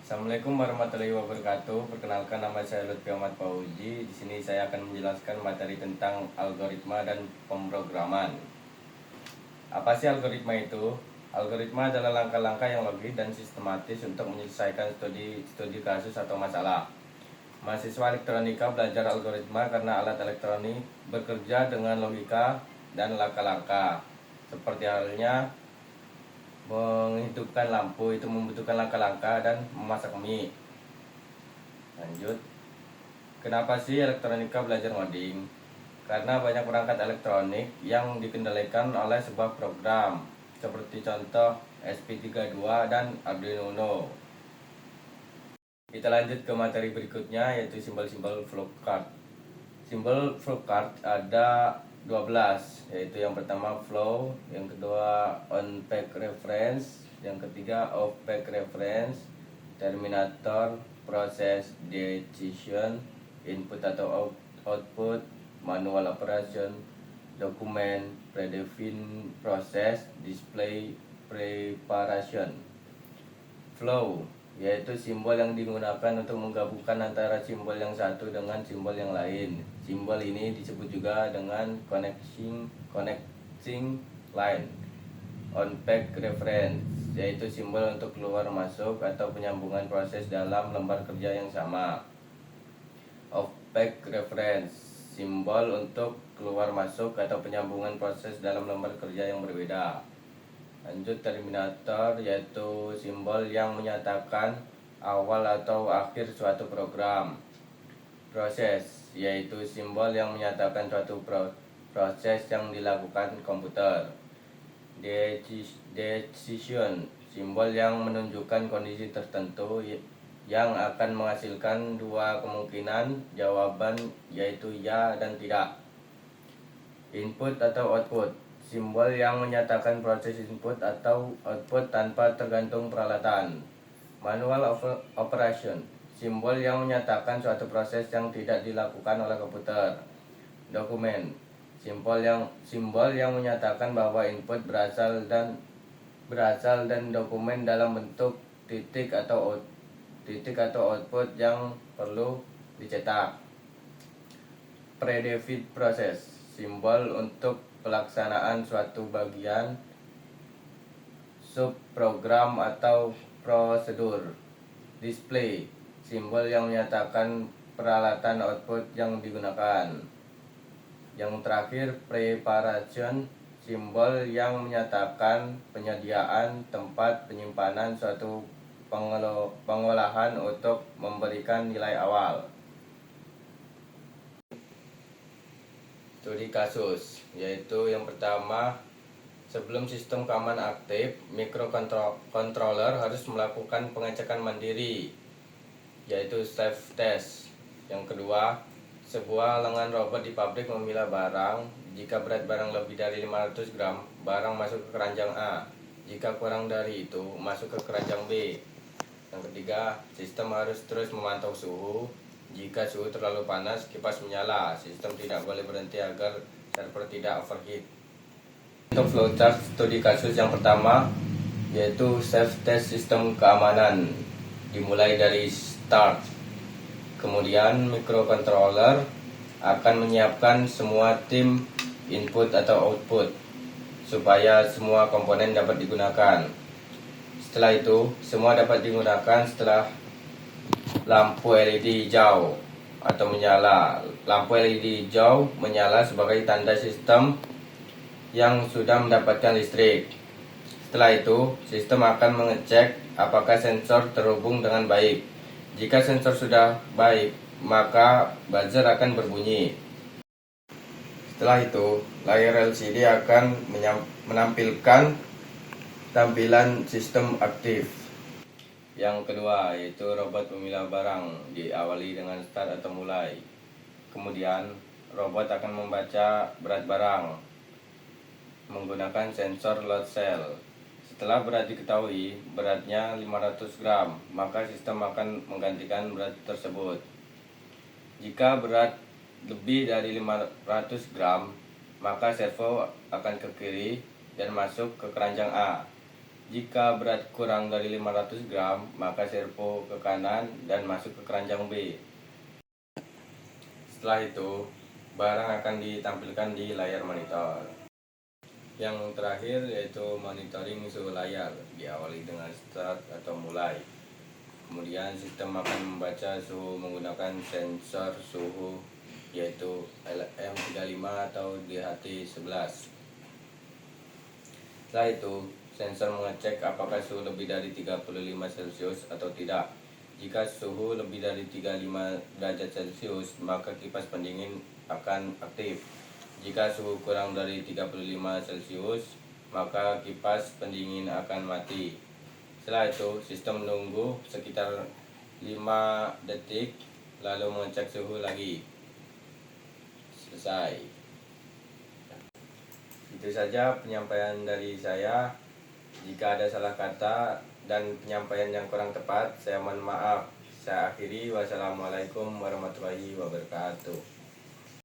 Assalamualaikum warahmatullahi wabarakatuh. Perkenalkan, nama saya Lutfi Ahmad Fauzi. Di sini saya akan menjelaskan materi tentang algoritma dan pemrograman. Apa sih algoritma itu? Algoritma adalah langkah-langkah yang logis dan sistematis untuk menyelesaikan studi kasus atau masalah. Mahasiswa elektronika belajar algoritma karena alat elektronik bekerja dengan logika dan langkah-langkah. Seperti halnya menghidupkan lampu itu membutuhkan langkah-langkah dan memasak mie. Lanjut, kenapa sih elektronika belajar ngoding? Karena banyak perangkat elektronik yang dikendalikan oleh sebuah program, seperti contoh SP32 dan Arduino Uno. Kita lanjut ke materi berikutnya, yaitu simbol-simbol flowchart. Simbol flowchart ada 12, yaitu yang pertama flow, yang kedua on page reference, yang ketiga off page reference, terminator, proses, decision, input atau output, manual operation, dokumen, predefined process, display, preparation. Flow yaitu simbol yang digunakan untuk menggabungkan antara simbol yang satu dengan simbol yang lain. Simbol ini disebut juga dengan connecting line. On page reference yaitu simbol untuk keluar masuk atau penyambungan proses dalam lembar kerja yang sama. Off page reference simbol untuk keluar masuk atau penyambungan proses dalam lembar kerja yang berbeda. Lanjut, terminator yaitu simbol yang menyatakan awal atau akhir suatu program. Proses yaitu simbol yang menyatakan suatu proses yang dilakukan komputer. Decision simbol yang menunjukkan kondisi tertentu yang akan menghasilkan dua kemungkinan jawaban, yaitu ya dan tidak. Input atau output simbol yang menyatakan proses input atau output tanpa tergantung peralatan. Manual operation simbol yang menyatakan suatu proses yang tidak dilakukan oleh komputer. Dokumen simbol yang menyatakan bahwa input berasal dan dokumen dalam bentuk titik atau output yang perlu dicetak. Predefined process simbol untuk pelaksanaan suatu bagian subprogram atau prosedur. Display simbol yang menyatakan peralatan output yang digunakan. Yang terakhir, preparation simbol yang menyatakan penyediaan tempat penyimpanan suatu pengolahan untuk memberikan nilai awal. Studi kasus yaitu yang pertama, sebelum sistem keamanan aktif, microcontroller harus melakukan pengecekan mandiri, yaitu self test. Yang kedua, sebuah lengan robot di pabrik memilah barang. Jika berat barang lebih dari 500 gram, barang masuk ke keranjang A. Jika kurang dari itu, masuk ke keranjang B. Yang ketiga, sistem harus terus memantau suhu. Jika suhu terlalu panas, kipas menyala. Sistem tidak boleh berhenti agar server tidak overheat. Untuk flowchart studi kasus yang pertama, yaitu self test sistem keamanan, dimulai dari start. Kemudian microcontroller akan menyiapkan semua tim input atau output supaya semua komponen dapat digunakan. Setelah itu, semua dapat digunakan setelah lampu LED hijau atau menyala. Lampu LED hijau menyala sebagai tanda sistem yang sudah mendapatkan listrik. Setelah itu, sistem akan mengecek apakah sensor terhubung dengan baik. Jika sensor sudah baik, maka buzzer akan berbunyi. Setelah itu, layar LCD akan menampilkan tampilan sistem aktif. Yang kedua, yaitu robot pemilah barang, diawali dengan start atau mulai. Kemudian, robot akan membaca berat barang menggunakan sensor load cell. Setelah berat diketahui, beratnya 500 gram, maka sistem akan menggantikan berat tersebut. Jika berat lebih dari 500 gram, maka servo akan ke kiri dan masuk ke keranjang A. Jika berat kurang dari 500 gram, maka servo ke kanan dan masuk ke keranjang B. Setelah itu, barang akan ditampilkan di layar monitor. Yang terakhir yaitu monitoring suhu layar, diawali dengan start atau mulai. Kemudian sistem akan membaca suhu menggunakan sensor suhu yaitu LM35 atau DHT11. Setelah itu, sensor mengecek apakah suhu lebih dari 35 Celcius atau tidak. Jika suhu lebih dari 35 derajat Celcius, maka kipas pendingin akan aktif. Jika suhu kurang dari 35 Celcius, maka kipas pendingin akan mati. Setelah itu, sistem menunggu sekitar 5 detik, lalu mengecek suhu lagi. Selesai. Itu saja penyampaian dari saya. Jika ada salah kata dan penyampaian yang kurang tepat, saya mohon maaf. Saya akhiri. Wassalamualaikum warahmatullahi wabarakatuh.